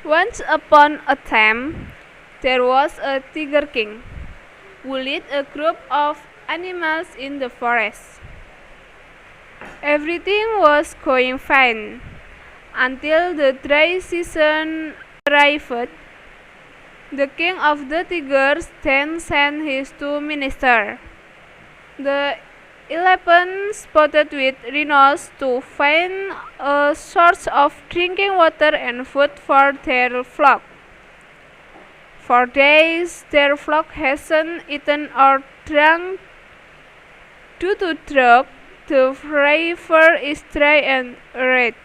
Once upon a time, there was a tiger king who led a group of animals in the forest. Everything was going fine until the dry season arrived. The king of the tigers then sent his two ministers, the 11 spotted with rhinos, to find a source of drinking water and food for their flock. For days their flock hasn't eaten or drunk due to drought. The river is dry and arid.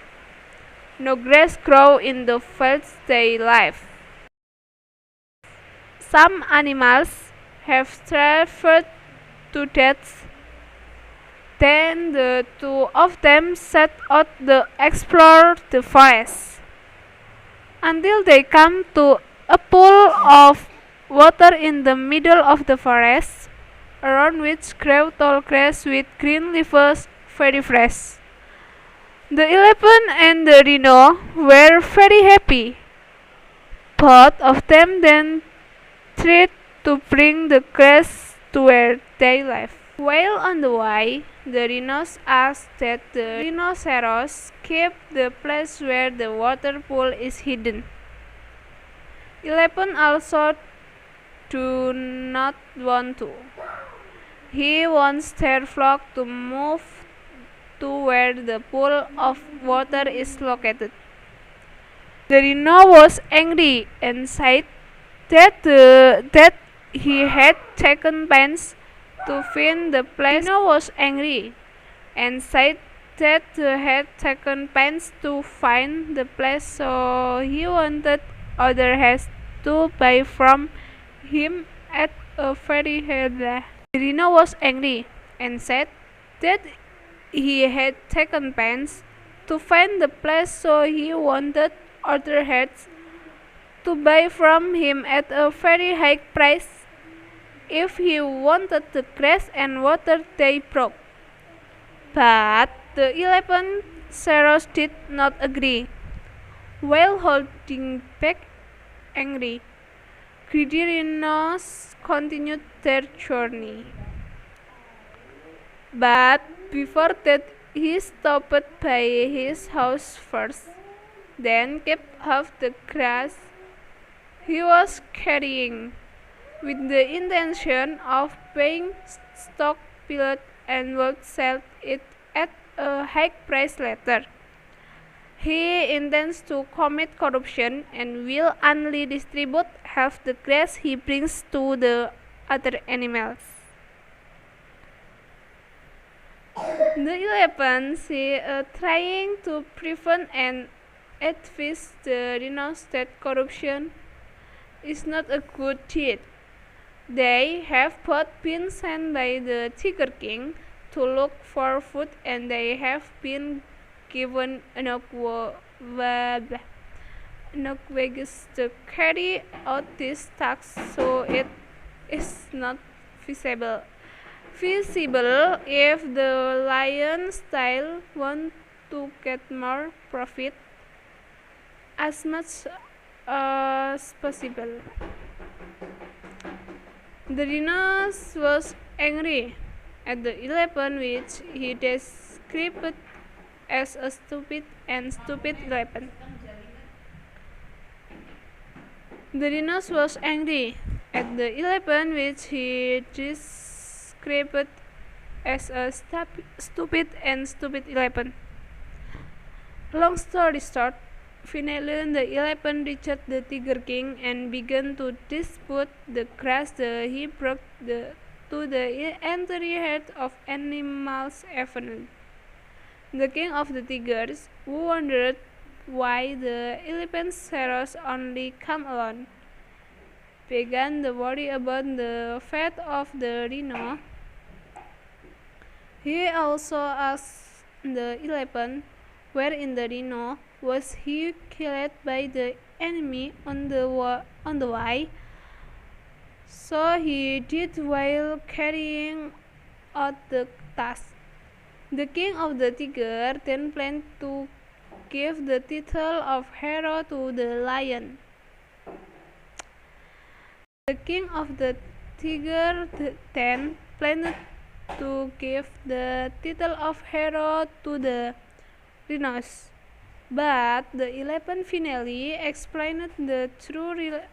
No grass grows in the fields they live. Some animals have starved to death. Then the two of them set out to explore the forest until they come to a pool of water in the middle of the forest, around which grew tall grass with green leaves very fresh. The 11 and the rhino were very happy. Both of them then tried to bring the grass to where they live. While on the way, the rhinos asked that the rhinoceros keep the place where the water pool is hidden. 11 also do not want to. He wants their flock to move to where the pool of water is located. The rhino was angry and said that he had taken pains to find the place. The rhino was angry and said that he had taken pains to find the place, so he wanted other heads to buy from him at a very high price. The rhino was angry and said that he had taken pains to find the place, so he wanted other heads to buy from him at a very high price if he wanted the grass and water they brought. But the 11 sparrows did not agree. While holding back angry, greedy rhinos continued their journey. But before that, he stopped by his house first, then kept half the grass he was carrying, with the intention of buying stockpiled and would sell it at a high price later. He intends to commit corruption and will only distribute half the grass he brings to the other animals. The 11 see trying to prevent and advise the rhinos that corruption is not a good deed. They have both been sent by the Tiger King to look for food, and they have been given enough wages to carry out this task, so it is not feasible if the lion style want to get more profit as much as possible. The rhino was angry at the 11, which he described as a stupid 11. The rhino was angry at the 11, which he described as a stupid 11. Long story short, finally the 11 reached the Tiger King and began to dispute the grass he brought to the entire herd of animals evenly. The king of the tigers, who wondered why the 11 sparrows only come alone, began to worry about the fate of the rhino. He also asked the 11 where in the rhino was he killed by the enemy on the way. So he did while carrying out the task. The king of the tiger then planned to give the title of hero to the lion. The king of the tiger then planned to give the title of hero to the rhinos, but the elephant finally explained the true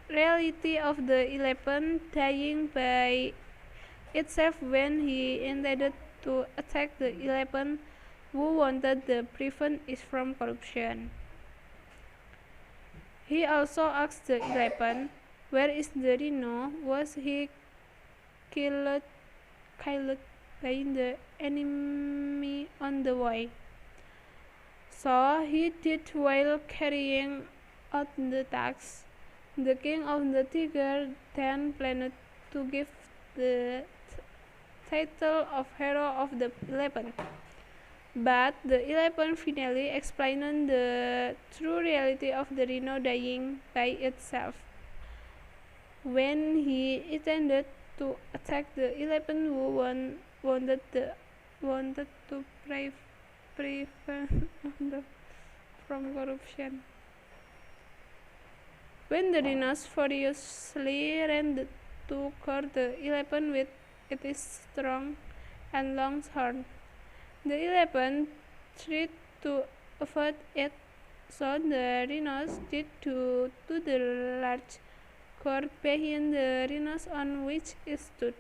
reality of the elephant dying by itself when he intended to attack the elephant who wanted to prevent it from corruption. He also asked the elephant, "Where is the rhino? Was he killed by the enemy on the way?" So he did while carrying out the task. The king of the tiger then planned to give the title of hero of the elephant, but the elephant finally explained the true reality of the rhino dying by itself when he intended to attack the elephant who wanted to prevent from corruption. When the rhino furiously ran to guard the elephant with its strong and long horn, the elephant tried to avoid it, so the rhinos did to the large gourd behind the rhinos on which it stood.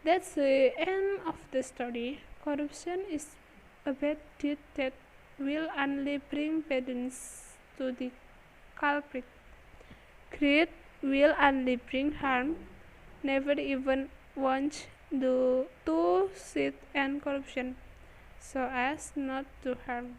That's the end of the story. Corruption is a bad deed that will only bring burdens to the culprit. Greed will only bring harm. Never even once do to sit and corruption, so as not to harm.